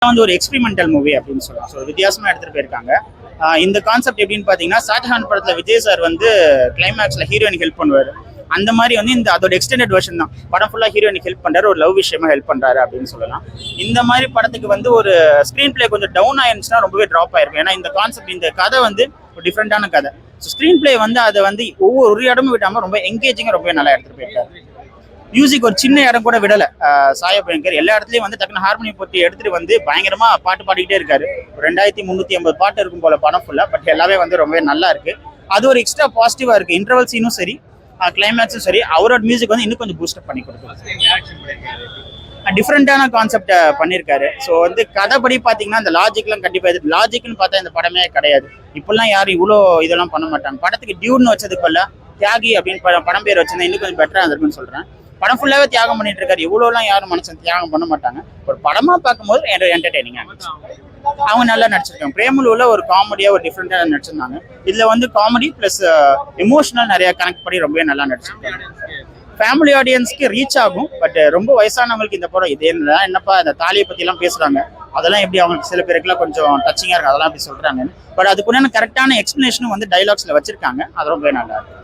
வந்து ஒரு experimental movie அப்படின்னு சொல்லலாம். ஸோ வித்தியாசமா எடுத்துட்டு போயிருக்காங்க. இந்த கான்செப்ட் எப்படின்னு பார்த்தீங்கன்னா, ஷாஜஹான் படத்துல விஜய் சார் வந்து கிளைமேக்ஸ்ல ஹீரோயின் ஹெல்ப் பண்ணுவார். அந்த மாதிரி வந்து இந்த அதோட எக்ஸ்டெண்டட் வெர்ஷன் தான். படம் ஃபுல்லாக ஹீரோயினுக்கு ஹெல்ப் பண்றாரு, ஒரு லவ் விஷயமா ஹெல்ப் பண்றாரு அப்படின்னு சொல்லலாம். இந்த மாதிரி படத்துக்கு வந்து ஒரு ஸ்க்ரீன் பிளே கொஞ்சம் டவுன் ஆயிருந்துச்சுன்னா ரொம்பவே ட்ராப் ஆயிருக்கும். ஏன்னா இந்த கான்செப்ட், இந்த கதை வந்து ஒரு டிஃப்ரெண்டான கதை. ஸோ ஸ்க்ரீன் பிளே வந்து அதை வந்து ஒரு இடமும் விடாம ரொம்ப எங்கேஜிங்காக ரொம்பவே நல்லா எடுத்துட்டு போயிருக்காரு. மியூசிக் ஒரு சின்ன இடம் கூட விடலை. சாயா பயங்கர் எல்லா இடத்துலையும் வந்து டக்குனு ஹார்மோனி போட்டு எடுத்துட்டு வந்து பயங்கரமா பாட்டு பாடிக்கிட்டே இருக்காரு. 2350 பாட்டு இருக்கும் போல படம் ஃபுல்லா. பட் எல்லாமே வந்து ரொம்பவே நல்லா இருக்கு. அது ஒரு எக்ஸ்ட்ரா பாசிட்டிவா இருக்கு. இன்டர்வல் சீனும் சரி, கிளைமேக்ஸும் சரி, அவரோட மியூசிக் வந்து இன்னும் கொஞ்சம் பூஸ்டப் பண்ணி கொடுக்கும். டிஃப்ரெண்டான கான்செப்ட் பண்ணியிருக்காரு. ஸோ வந்து கதைப்படி பார்த்தீங்கன்னா இந்த லாஜிக்லாம் கண்டிப்பாக இது லாஜிக்னு பார்த்தா இந்த படமே கிடையாது. இப்பெல்லாம் யாரும் இவ்வளோ இதெல்லாம் பண்ண மாட்டாங்க. படத்துக்கு டியூன்னு வச்சதுக்கு பதிலா தியாகி அப்படின்னு படம் பேர் வச்சிருந்தா இன்னும் கொஞ்சம் பெட்டராக இருந்திருக்குன்னு சொல்கிறேன். படம் ஃபுல்லாகவே தியாகம் பண்ணிட்டு இருக்காரு. இவ்வளோலாம் யாரும் மனுஷன் தியாகம் பண்ண மாட்டாங்க. ஒரு படமாக பார்க்கும்போது என்டர்டெய்னிங்காக இருந்துச்சு. அவங்க நல்லா நடிச்சிருக்காங்க. பிரேமலுல ஒரு காமெடியா ஒரு டிஃப்ரெண்டா நடிச்சிருந்தாங்க. இதுல வந்து காமெடி பிளஸ் எமோஷனல் நிறைய கனெக்ட் பண்ணி ரொம்பவே நல்லா நடிச்சிருக்காங்க. ஃபேமிலி ஆடியன்ஸ்க்கு ரீச் ஆகும். பட் ரொம்ப வயசானவங்களுக்கு இந்த படம் இது என்னப்பா இந்த தாலியை பத்தி எல்லாம் பேசுறாங்க, அதெல்லாம் எப்படி அவங்களுக்கு சில பேருக்குலாம் கொஞ்சம் டச்சிங்கா இருக்கு, அதெல்லாம் அப்படி சொல்றாங்க. பட் அதுக்குள்ள கரெக்டான எக்ஸ்பிளனேஷனும் வந்து டைலாக்ஸ்ல வச்சிருக்காங்க. அது ரொம்பவே நல்லா இருக்கு.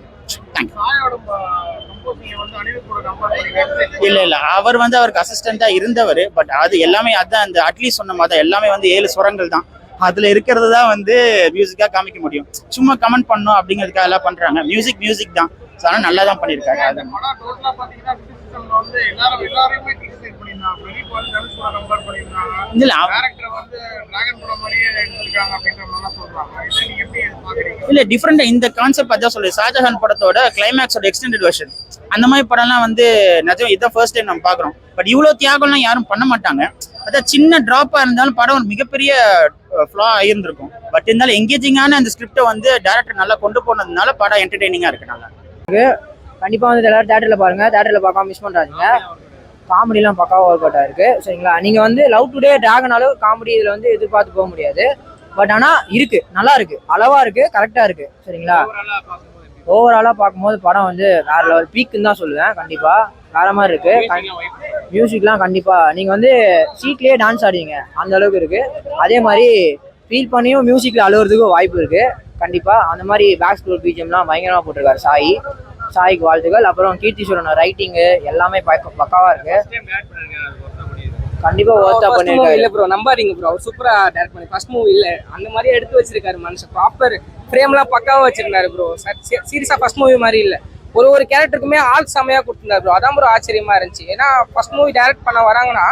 இல்ல அவர் வந்து அவருக்கு அசிஸ்டண்டா இருந்தவர். பட் அது எல்லாமே அதான் அந்த அட்லீஸ்ட் சொன்ன மாதிரி எல்லாமே வந்து 7 சுரங்கள் தான். அதுல இருக்கிறது தான் வந்து மியூசிக்கா காமிக்க முடியும். சும்மா கமெண்ட் பண்ணும் அப்படிங்கிறதுக்காக எல்லாம் பண்றாங்க. மியூசிக் தான். ஆனா நல்லா தான் பண்ணிருக்காங்க. இல்ல டிஃப்ரெண்டா இந்த கான்செப்ட் அதான் சொல்லுது. ஷாஜஹான் படத்தோட கிளைமேக்ஸோட எக்ஸ்டெண்டட் வெர்ஷன் அந்த மாதிரி படம்லாம் வந்து நிஜம் இதான் ஃபர்ஸ்ட் டைம் நம்ம பாக்குறோம். பட் இவ்வளவு தியாகம்லாம் யாரும் பண்ண மாட்டாங்க. அதான் சின்ன டிராப்பா இருந்தாலும் படம் ஒரு மிகப்பெரிய ஃப்ளா ஆயிருந்திருக்கும். பட் இருந்தாலும் எங்கேஜிங்கான அந்த ஸ்கிரிப்டை வந்து டைரக்டர் நல்லா கொண்டு போனதுனால படம் என்டர்டெய்னிங்கா இருக்கு. நல்லா கண்டிப்பா வந்து எல்லாரும் தேட்டர்ல பாருங்க. தேட்டர்ல பார்க்காம மிஸ் பண்றாதீங்க. காமெடிலாம் பக்காவாக ஒர்க் அவுட் ஆயிருக்கு. சரிங்களா, நீங்க வந்து லவ் டுடே டிராகனாலும் காமெடி இதுல வந்து எதிர்பார்த்து போக முடியாது. பட் ஆனா இருக்கு, நல்லா இருக்கு, அளவா இருக்கு, கரெக்டா இருக்கு. சரிங்களா, ஓவராலா பார்க்கும்போது படம் வந்து வேற லெவல் பீக்குன்னு தான் சொல்லுவேன். கண்டிப்பா வேற மாதிரி இருக்கு. மியூசிக்லாம் கண்டிப்பா நீங்க வந்து சீட்லயே டான்ஸ் ஆடுவீங்க அந்த அளவுக்கு இருக்கு. அதே மாதிரி ஃபீல் பண்ணியும் மியூசிக்ல அழுவுறதுக்கும் வாய்ப்பு இருக்கு. கண்டிப்பா அந்த மாதிரி பேக் ஸ்கோர் பிஜிஎம்லாம் பயங்கரமா போட்டிருக்காரு சாய்க்கு வாழ்த்துக்கள். அப்புறம் கீர்த்திஸ்வரன் ரைட்டிங்கு எல்லாமே பக்காவா இருக்கு. கண்டிப்பா ஒர்த்தா பண்ணிருக்காரு. இல்ல ப்ரோ, நம்பாதீங்க ப்ரோ, அவர் சூப்பரா டைரக்ட் பண்ணி ஃபர்ஸ்ட் மூவி இல்ல அந்த மாதிரி எடுத்து வச்சிருக்காரு. மனுஷன் ப்ராப்பர் ஃப்ரேம்லாம் பக்காவா வச்சிருந்தாரு ப்ரோ. சீரியஸா ஃபர்ஸ்ட் மூவி மாதிரி இல்ல. ஒரு கேரக்டருக்குமே ஆள் செமையா கொடுத்துருந்தாரு ப்ரோ. அதான் ப்ரோ ஆச்சரியமா இருந்துச்சு. ஏன்னா ஃபர்ஸ்ட் மூவி டைரக்ட் பண்ண வராங்கன்னா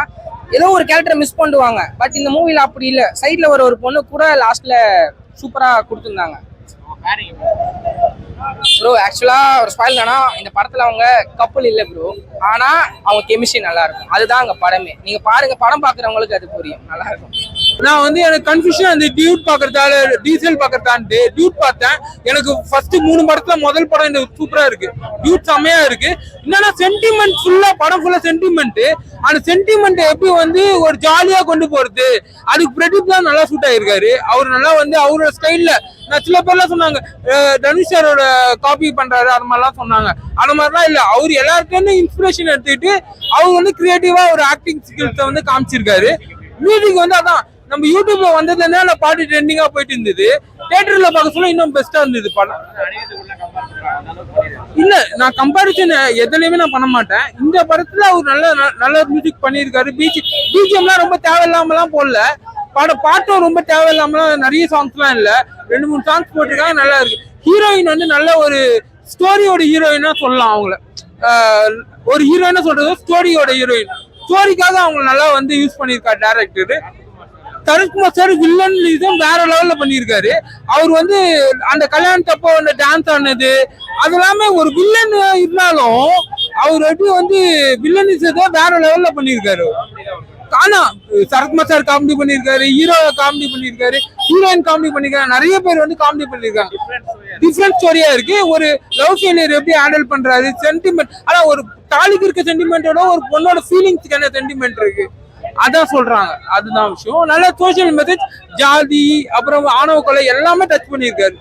ஏதோ ஒரு கேரக்டரை மிஸ் பண்ணுவாங்க. பட் இந்த மூவில அப்படி இல்ல. சைட்ல ஒரு பொண்ணு கூட லாஸ்ட்ல சூப்பரா கொடுத்துருந்தாங்க ப்ரோ. ஆக்சுவலா ஒரு ஸ்பாயில் தானா, இந்த படத்துல அவங்க கப்பல் இல்ல ப்ரோ, ஆனா அவங்க கெமிஸ்ட்ரி நல்லா இருக்கும். அதுதான் அங்க படமே. நீங்க பாருங்க, படம் பாக்குறவங்களுக்கு அது புரியும், நல்லா இருக்கும். நான் வந்து எனக்கு கன்ஃபியூஷன் அந்த டியூட் பாக்குறதால டீசல் பாக்குறதான்ட்டு டியூட் பார்த்தேன். எனக்கு ஃபர்ஸ்ட் 3 படத்துல முதல் படம் இந்த சூப்பரா இருக்கு. டியூட் செமையா இருக்கு. என்னன்னா சென்டிமெண்ட் ஃபுல்லா, படம் ஃபுல்லா சென்டிமெண்ட். அந்த சென்டிமெண்ட் எப்படி வந்து ஒரு ஜாலியா கொண்டு போறது, அதுக்கு பிரதீப் தான் நல்லா சூட் ஆயிருக்காரு. அவர் நல்லா வந்து அவரோட ஸ்டைல்ல. நான் சில பேர்லாம் சொன்னாங்க தனுஷ் சாரோட காப்பி பண்றாரு அது மாதிரிலாம் சொன்னாங்க. அந்த மாதிரிலாம் இல்ல. அவர் எல்லாருக்கும் இன்ஸ்பிரேஷன் எடுத்துக்கிட்டு அவர் வந்து கிரியேட்டிவா ஒரு ஆக்டிங் ஸ்கில்ஸை வந்து காமிச்சிருக்காரு. மியூசிக் வந்து அதான் நம்ம யூடியூப்ல வந்ததுன்னா அந்த பாட்டு ட்ரெண்டிங்கா போயிட்டு இருந்தது. தியேட்டர்ல பார்க்க சொல்ல இன்னும் பெஸ்டா இருந்தது படம். இல்ல, நான் கம்பாரிசன் எதுலையுமே நான் பண்ண மாட்டேன். இந்த படத்துல அவர் நல்ல மியூசிக் பண்ணியிருக்காரு. பிஜிஎம்லாம் ரொம்ப தேவையில்லாமலாம் போடல. பாட்டும் ரொம்ப தேவையில்லாமலாம் நிறைய சாங்ஸ்லாம் இல்ல. 2-3 சாங்ஸ் போட்டிருக்காங்க, நல்லா இருக்கு. ஹீரோயின் வந்து நல்ல ஒரு ஸ்டோரியோட ஹீரோயினா சொல்லலாம். அவங்கள ஒரு ஹீரோயினா சொல்றது ஸ்டோரியோட ஹீரோயின். ஸ்டோரிக்காக அவங்க நல்லா வந்து யூஸ் பண்ணியிருக்காரு டைரக்டர். தனுஷ்குமார் சார் வில்லன்லிசம் வேற லெவல்ல பண்ணியிருக்காரு. அவர் வந்து அந்த கல்யாணத்தப்போ அந்த டான்ஸ் ஆனது அது எல்லாமே ஒரு வில்லன் இருந்தாலும் அவர் எப்படி வந்து வில்லனிசத்தை வேற லெவல்ல பண்ணியிருக்காரு. ஆனா சரத்குமார் சார் காமெடி பண்ணியிருக்காரு, ஹீரோ காமெடி பண்ணியிருக்காரு, ஹீரோயின் காமெடி பண்ணிருக்காரு, நிறைய பேர் வந்து காமெடி பண்ணிருக்காங்க. டிஃப்ரெண்ட் ஸ்டோரியா இருக்கு. ஒரு லவ் ஃபெயிலியர் எப்படி ஹேண்டில் பண்றாரு, சென்டிமெண்ட். ஆனா ஒரு தாலிக்கு இருக்க சென்டிமெண்டோட ஒரு பொண்ணோட ஃபீலிங்ஸ்க்கான சென்டிமெண்ட் இருக்கு, அதான் சொல்றாங்க. அதுதான் விஷயம். நல்ல சோசியல் மெசேஜ், ஜாதி, அப்புறம் ஆணவ கொலை எல்லாமே டச் பண்ணியிருக்காரு.